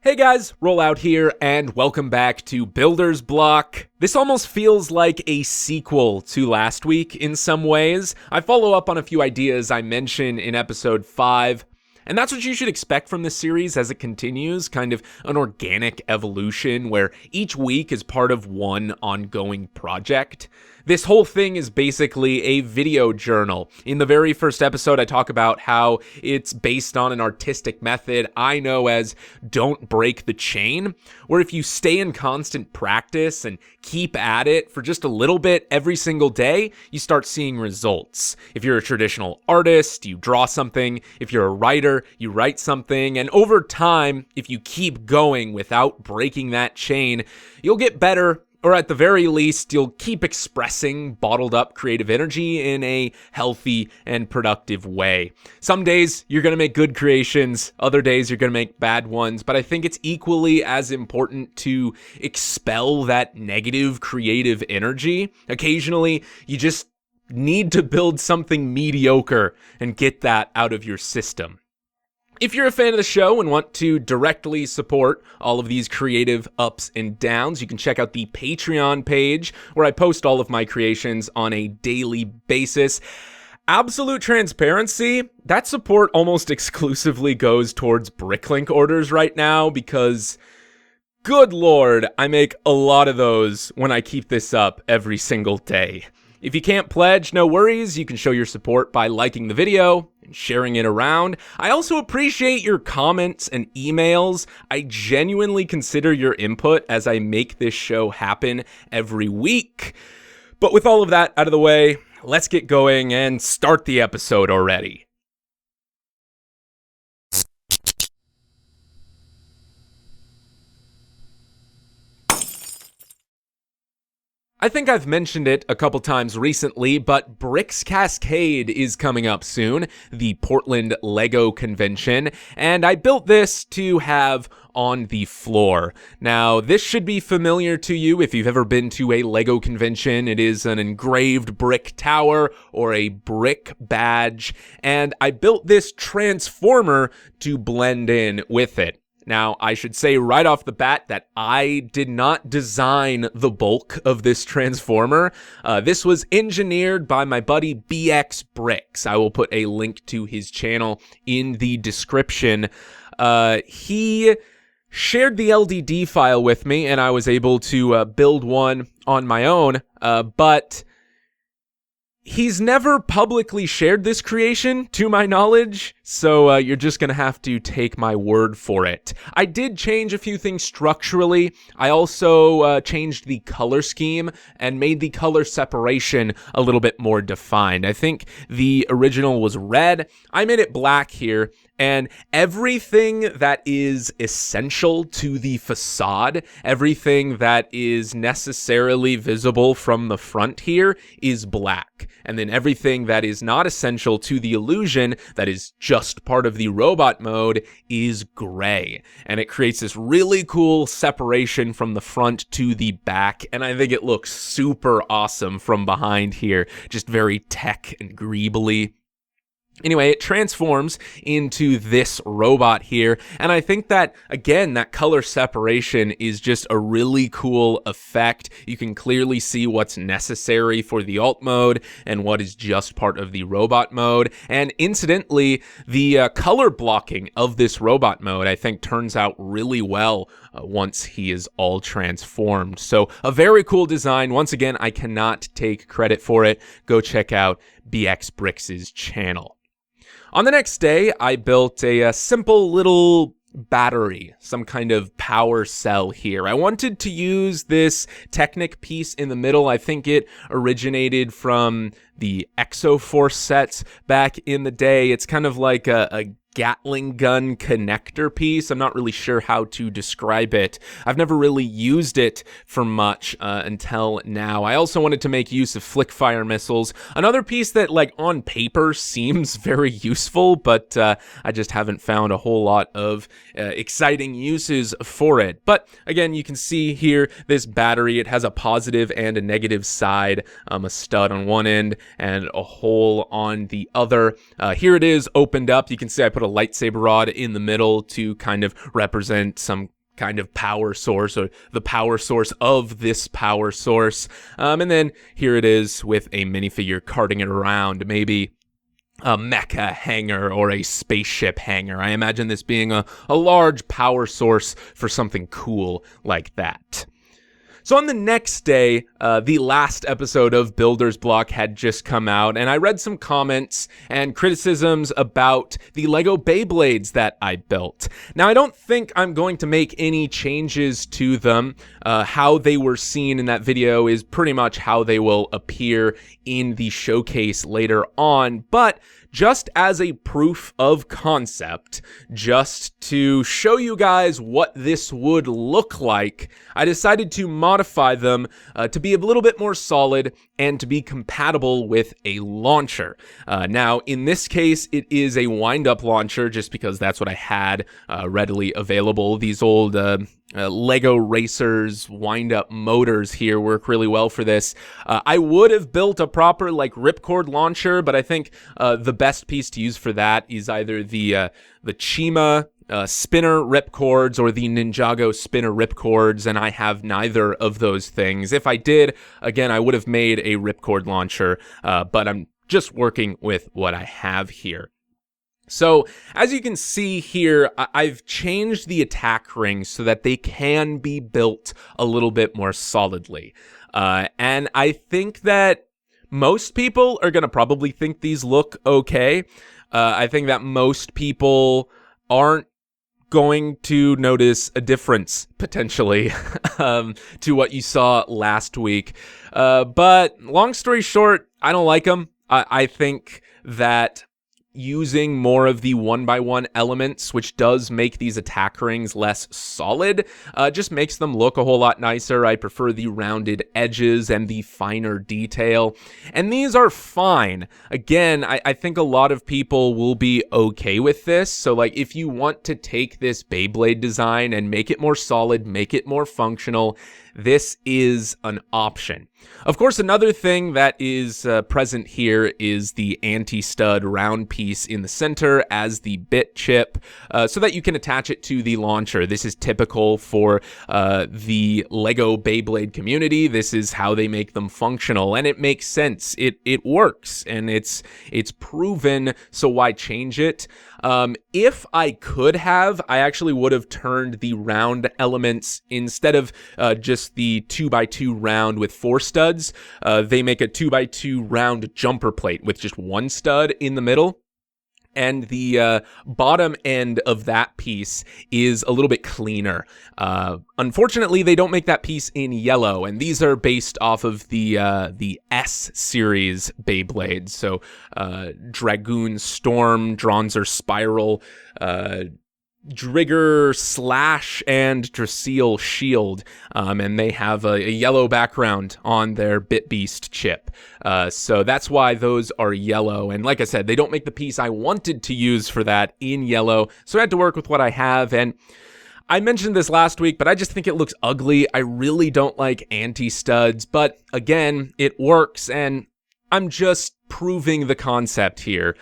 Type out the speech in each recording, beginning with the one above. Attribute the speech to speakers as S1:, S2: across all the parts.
S1: Hey guys, Rollout here, and welcome back to Builder's Block. This almost feels like a sequel to last week in some ways. I follow up on a few ideas I mentioned in episode 5, and that's what you should expect from this series as it continues, kind of an organic evolution where each week is part of one ongoing project. This whole thing is basically a video journal. In the very first episode, I talk about how it's based on an artistic method I know as don't break the chain, where if you stay in constant practice and keep at it for just a little bit every single day, you start seeing results. If you're a traditional artist, you draw something. If you're a writer, you write something. And over time, if you keep going without breaking that chain, you'll get better. Or at the very least, you'll keep expressing bottled up creative energy in a healthy and productive way. Some days you're going to make good creations, other days you're going to make bad ones, but I think it's equally as important to expel that negative creative energy. Occasionally, you just need to build something mediocre and get that out of your system. If you're a fan of the show and want to directly support all of these creative ups and downs, you can check out the Patreon page where I post all of my creations on a daily basis. Absolute transparency, that support almost exclusively goes towards Bricklink orders right now because, good lord, I make a lot of those when I keep this up every single day. If you can't pledge, no worries. You can show your support by liking the video and sharing it around. I also appreciate your comments and emails. I genuinely consider your input as I make this show happen every week. But with all of that out of the way, let's get going and start the episode already. I think I've mentioned it a couple times recently, but Bricks Cascade is coming up soon, the Portland Lego convention, and I built this to have on the floor. Now, this should be familiar to you if you've ever been to a Lego convention. It is an engraved brick tower or a brick badge, and I built this transformer to blend in with it. Now, I should say right off the bat that I did not design the bulk of this transformer. This was engineered by my buddy BX Bricks. I will put a link to his channel in the description. He shared the LDD file with me, and I was able to build one on my own, but he's never publicly shared this creation, to my knowledge, so you're just going to have to take my word for it. I did change a few things structurally. I also changed the color scheme and made the color separation a little bit more defined. I think the original was red. I made it black here, and everything that is essential to the facade, everything that is necessarily visible from the front here is black. And then everything that is not essential to the illusion, that is just part of the robot mode, is gray. And it creates this really cool separation from the front to the back. And I think it looks super awesome from behind here. Just very tech and greebly. Anyway, it transforms into this robot here, and I think that, again, that color separation is just a really cool effect. You can clearly see what's necessary for the alt mode and what is just part of the robot mode, and incidentally, the color blocking of this robot mode, I think, turns out really well once he is all transformed. So, a very cool design. Once again, I cannot take credit for it. Go check out BX Bricks' channel. On the next day, I built a simple little battery, some kind of power cell here. I wanted to use this Technic piece in the middle. I think it originated from the Exoforce sets back in the day. It's kind of like a Gatling gun connector piece. I'm not really sure how to describe it. I've never really used it for much until now. I also wanted to make use of flick fire missiles. Another piece that, like, on paper seems very useful, but I just haven't found a whole lot of exciting uses for it. But again, you can see here this battery. It has a positive and a negative side, a stud on one end and a hole on the other. Here it is opened up. You can see I put put a lightsaber rod in the middle to kind of represent some kind of power source, or the power source of this power source. And then here it is with a minifigure carting it around, maybe a mecha hangar or a spaceship hangar. I imagine this being a large power source for something cool like that. So on the next day, the last episode of Builder's Block had just come out, and I read some comments and criticisms about the Lego Beyblades that I built. Now, I don't think I'm going to make any changes to them. How they were seen in that video is pretty much how they will appear in the showcase later on, but just as a proof of concept, just to show you guys what this would look like, I decided to modify them to be a little bit more solid and to be compatible with a launcher. Now, in this case, it is a wind-up launcher just because that's what I had readily available. These old Lego Racers wind-up motors here work really well for this. I would have built a proper like ripcord launcher, but I think the best piece to use for that is either the Chima spinner ripcords or the Ninjago spinner ripcords, and I have neither of those things. If I did, again, I would have made a ripcord launcher, but I'm just working with what I have here. So, as you can see here, I've changed the attack rings so that they can be built a little bit more solidly. And I think that most people are going to probably think these look okay. I think that most people aren't going to notice a difference, potentially, to what you saw last week. But long story short, I don't like them. I think that using more of the 1x1 elements, which does make these attack rings less solid, just makes them look a whole lot nicer. I prefer the rounded edges and the finer detail, and these are fine. Again, I think a lot of people will be okay with this, so like if you want to take this Beyblade design and make it more solid, make it more functional, this is an option. Of course, another thing that is present here is the anti-stud round piece in the center as the bit chip, so that you can attach it to the launcher. This is typical for the Lego Beyblade community. This is how they make them functional, and it makes sense. It works, and it's proven, so why change it? If I could have, I actually would have turned the round elements, instead of just the 2x2 round with 4 studs, they make a 2x2 round jumper plate with just 1 stud in the middle. And the bottom end of that piece is a little bit cleaner. Unfortunately, they don't make that piece in yellow, and these are based off of the S series Beyblades. So Dragoon Storm, Dronzer Spiral, Drigger Slash, and Drasil Shield, and they have a yellow background on their Bit Beast chip. So that's why those are yellow, and like I said, they don't make the piece I wanted to use for that in yellow, so I had to work with what I have. And I mentioned this last week, but I just think it looks ugly. I really don't like anti-studs, but again, it works, and I'm just proving the concept here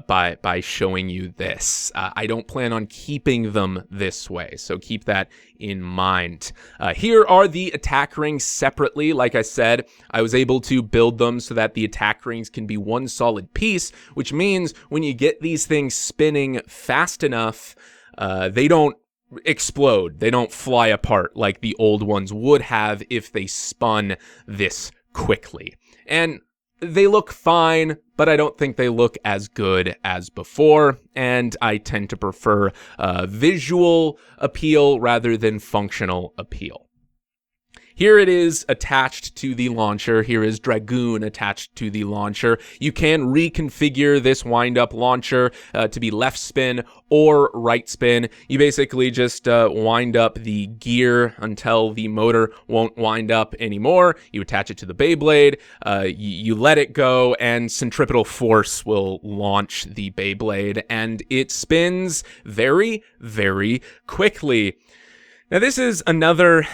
S1: by showing you this. I don't plan on keeping them this way, so keep that in mind. Here are the attack rings separately. Like I said, I was able to build them so that the attack rings can be one solid piece, which means when you get these things spinning fast enough, they don't explode. They don't fly apart like the old ones would have if they spun this quickly. And they look fine, but I don't think they look as good as before, and I tend to prefer visual appeal rather than functional appeal. Here it is attached to the launcher. Here is Dragoon attached to the launcher. You can reconfigure this wind-up launcher to be left spin or right spin. You basically just wind up the gear until the motor won't wind up anymore. You attach it to the Beyblade, you let it go, and centripetal force will launch the Beyblade, and it spins very, very quickly. Now, this is another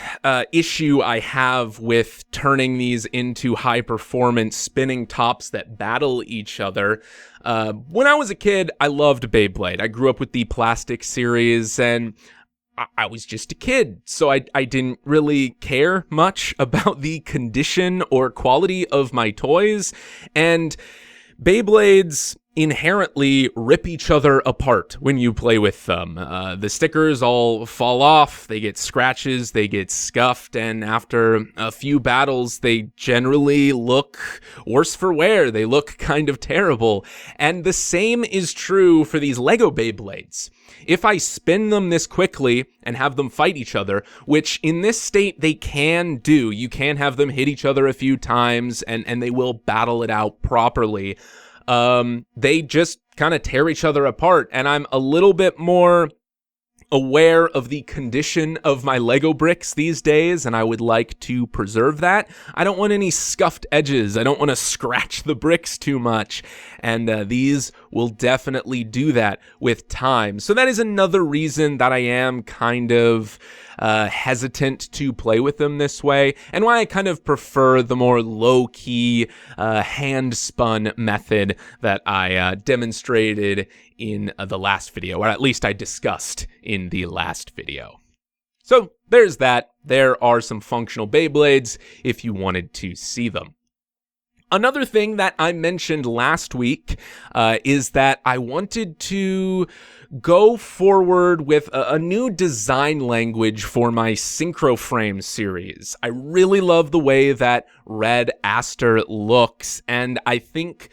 S1: issue I have with turning these into high-performance spinning tops that battle each other. When I was a kid, I loved Beyblade. I grew up with the plastic series, and I was just a kid, so I didn't really care much about the condition or quality of my toys, and Beyblades inherently rip each other apart when you play with them. The stickers all fall off, they get scratches, they get scuffed, and after a few battles, they generally look worse for wear. They look kind of terrible. And the same is true for these Lego Beyblades. If I spin them this quickly and have them fight each other, which in this state they can do, you can have them hit each other a few times and they will battle it out properly. They just kind of tear each other apart, and I'm a little bit more aware of the condition of my Lego bricks these days, and I would like to preserve that. I don't want any scuffed edges. I don't want to scratch the bricks too much, and these will definitely do that with time. So that is another reason that I am kind of hesitant to play with them this way, and why I kind of prefer the more low-key, hand-spun method that I demonstrated in the last video, or at least I discussed in the last video. So there's that. There are some functional Beyblades if you wanted to see them. Another thing that I mentioned last week is that I wanted to go forward with a new design language for my Synchro Frame series. I really love the way that Red Aster looks, and I think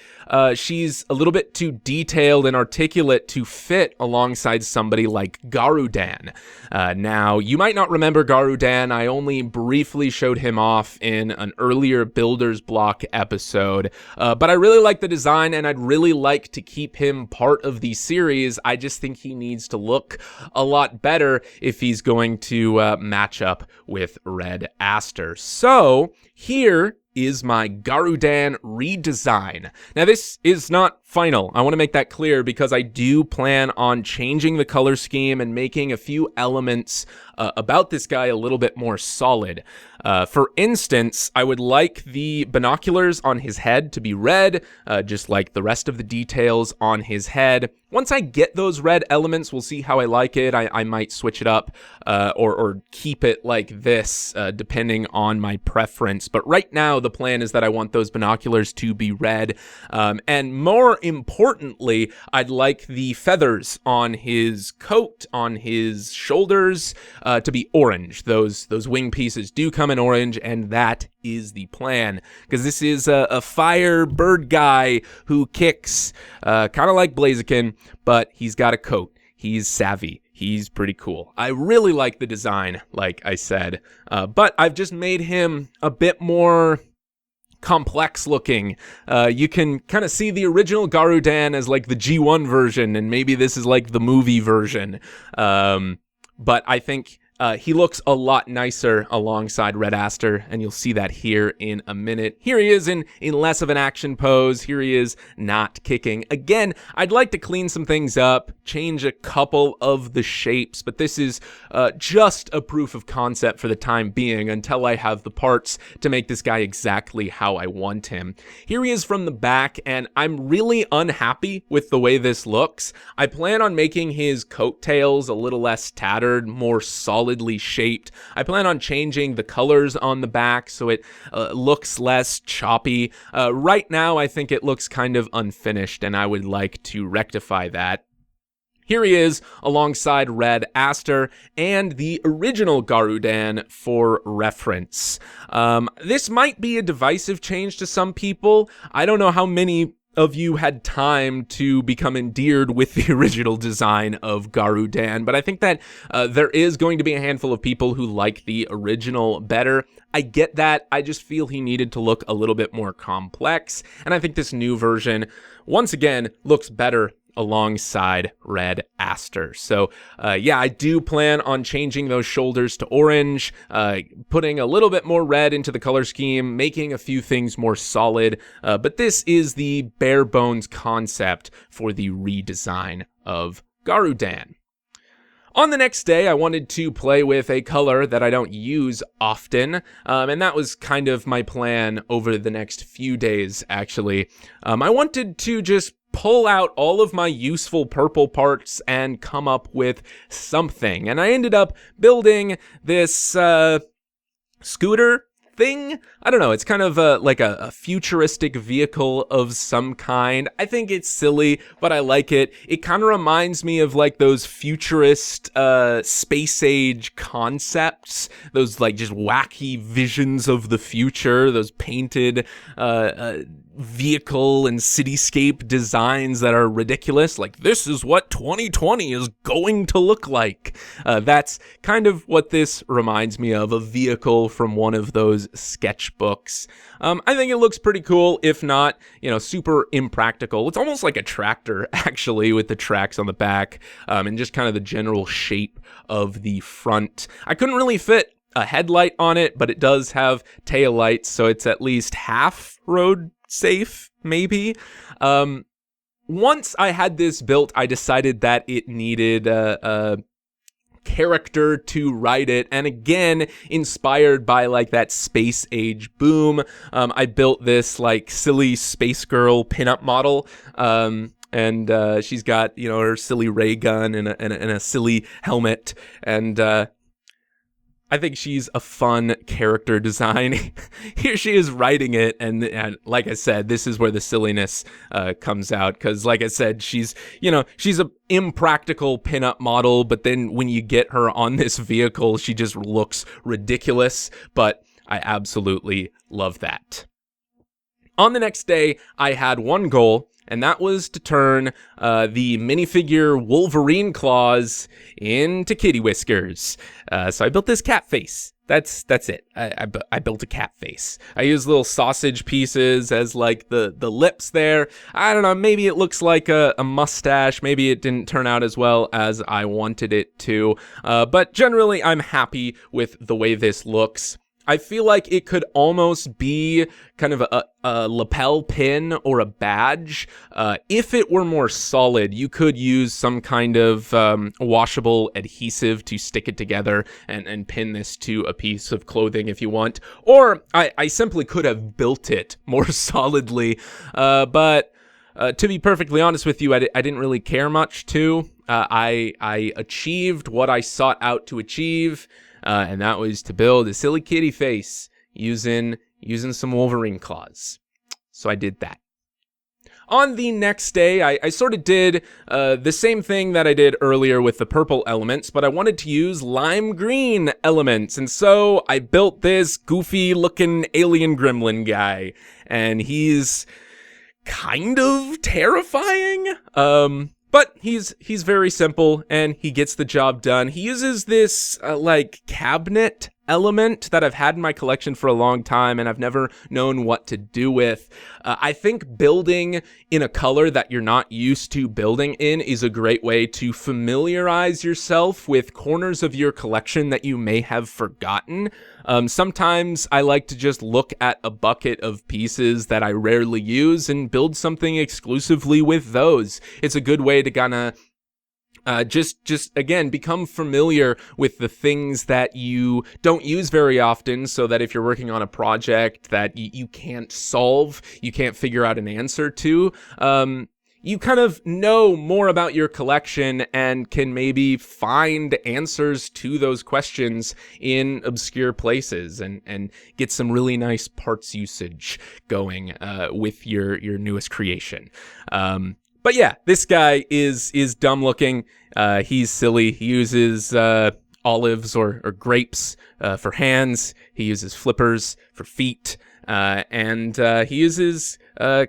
S1: she's a little bit too detailed and articulate to fit alongside somebody like Garudan. Now, you might not remember Garudan. I only briefly showed him off in an earlier Builder's Block episode, but I really like the design, and I'd really like to keep him part of the series. I just think he needs to look a lot better if he's going to match up with Red Aster. So here is my Garudan redesign. Now, this is not final. I want to make that clear because I do plan on changing the color scheme and making a few elements about this guy a little bit more solid. For instance, I would like the binoculars on his head to be red, just like the rest of the details on his head. Once I get those red elements, we'll see how I like it. I might switch it up or keep it like this, depending on my preference. But right now, the plan is that I want those binoculars to be red. And more importantly, I'd like the feathers on his coat, on his shoulders, to be orange. Those wing pieces do come in orange, and that is the plan, because this is a fire bird guy who kicks, kind of like Blaziken, but he's got a coat. He's savvy. He's pretty cool. I really like the design, like I said, but I've just made him a bit more complex looking. You can kind of see the original Garudan as like the G1 version, and maybe this is like the movie version. But I think he looks a lot nicer alongside Red Aster, and you'll see that here in a minute. Here he is in less of an action pose. Here he is not kicking. Again, I'd like to clean some things up, change a couple of the shapes, but this is just a proof of concept for the time being until I have the parts to make this guy exactly how I want him. Here he is from the back, and I'm really unhappy with the way this looks. I plan on making his coattails a little less tattered, more solidly shaped. I plan on changing the colors on the back so it looks less choppy. Right now, I think it looks kind of unfinished, and I would like to rectify that. Here he is alongside Red Aster and the original Garudan for reference. This might be a divisive change to some people. I don't know how many of you had time to become endeared with the original design of Garudan, but I think that there is going to be a handful of people who like the original better. I get that. I just feel he needed to look a little bit more complex, and I think this new version, once again, looks better alongside Red Aster. So yeah, I do plan on changing those shoulders to orange, putting a little bit more red into the color scheme, making a few things more solid, but this is the bare bones concept for the redesign of Garudan. On the next day, I wanted to play with a color that I don't use often, and that was kind of my plan over the next few days, actually. I wanted to just pull out all of my useful purple parts and come up with something, and I ended up building this scooter thing. I don't know, it's kind of like a futuristic vehicle of some kind. I think it's silly, but I like it. It kind of reminds me of like those futurist space age concepts, those like just wacky visions of the future, those painted vehicle and cityscape designs that are ridiculous. Like, this is what 2020 is going to look like. That's kind of what this reminds me of, a vehicle from one of those sketchbooks. I think it looks pretty cool, if not, super impractical. It's almost like a tractor, actually, with the tracks on the back, and just kind of the general shape of the front. I couldn't really fit a headlight on it, but it does have tail lights, so it's at least half road safe, maybe. Once I had this built, I decided that it needed a character to write it, and again, inspired by like that space age boom, I built this like silly space girl pinup model, and she's got her silly ray gun and a silly helmet, and I think she's a fun character design. Here she is writing it, and like I said, this is where the silliness comes out, because like I said, she's a impractical pinup model, but then when you get her on this vehicle, she just looks ridiculous, but I absolutely love that. On the next day, I had one goal, and that was to turn the minifigure Wolverine claws into kitty whiskers. So I built this cat face. That's it. I built a cat face. I used little sausage pieces as like the lips there. I don't know, maybe it looks like a mustache. Maybe it didn't turn out as well as I wanted it to. But generally, I'm happy with the way this looks. I feel like it could almost be kind of a lapel pin or a badge. If it were more solid, you could use some kind of washable adhesive to stick it together and pin this to a piece of clothing if you want. Or I simply could have built it more solidly. But to be perfectly honest with you, I didn't really care much to. I achieved what I sought out to achieve. And that was to build a silly kitty face using some Wolverine claws. So I did that. On the next day, I sort of did the same thing that I did earlier with the purple elements, but I wanted to use lime green elements. And so I built this goofy looking alien gremlin guy. And he's kind of terrifying. But he's very simple, and he gets the job done. He uses this, like, cabinet element that I've had in my collection for a long time, and I've never known what to do with. I think building in a color that you're not used to building in is a great way to familiarize yourself with corners of your collection that you may have forgotten. Sometimes I like to just look at a bucket of pieces that I rarely use and build something exclusively with those. It's a good way to kind of just again, become familiar with the things that you don't use very often, so that if you're working on a project that you can't solve, you can't figure out an answer to, you kind of know more about your collection and can maybe find answers to those questions in obscure places and get some really nice parts usage going with your newest creation. But yeah, this guy is dumb looking. He's silly. He uses olives or grapes for hands. He uses flippers for feet. And he uses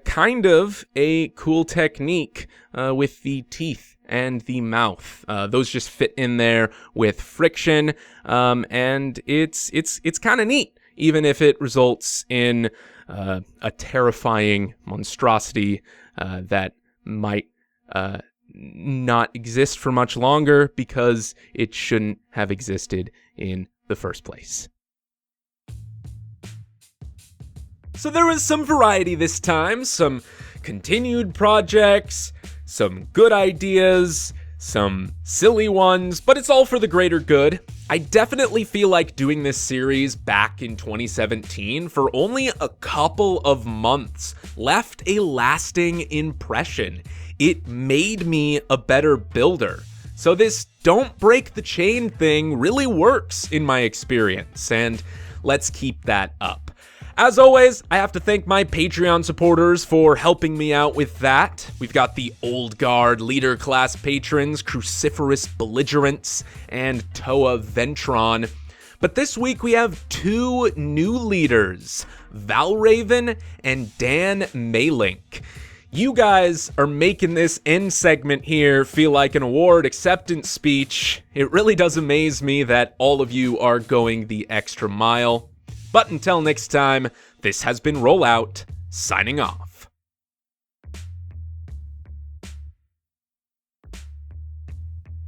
S1: kind of a cool technique with the teeth and the mouth. Those just fit in there with friction. And it's kind of neat, even if it results in a terrifying monstrosity that might not exist for much longer because it shouldn't have existed in the first place. So there was some variety this time, some continued projects, some good ideas, some silly ones, but it's all for the greater good. I definitely feel like doing this series back in 2017 for only a couple of months left a lasting impression. It made me a better builder. So this don't break the chain thing really works in my experience, and let's keep that up. As always, I have to thank my Patreon supporters for helping me out with that. We've got the Old Guard Leader Class patrons, Cruciferous Belligerents, and Toa Ventron. But this week we have 2 new leaders, Valraven and Dan Malink. You guys are making this end segment here feel like an award acceptance speech. It really does amaze me that all of you are going the extra mile. But until next time, this has been Rollout, signing off.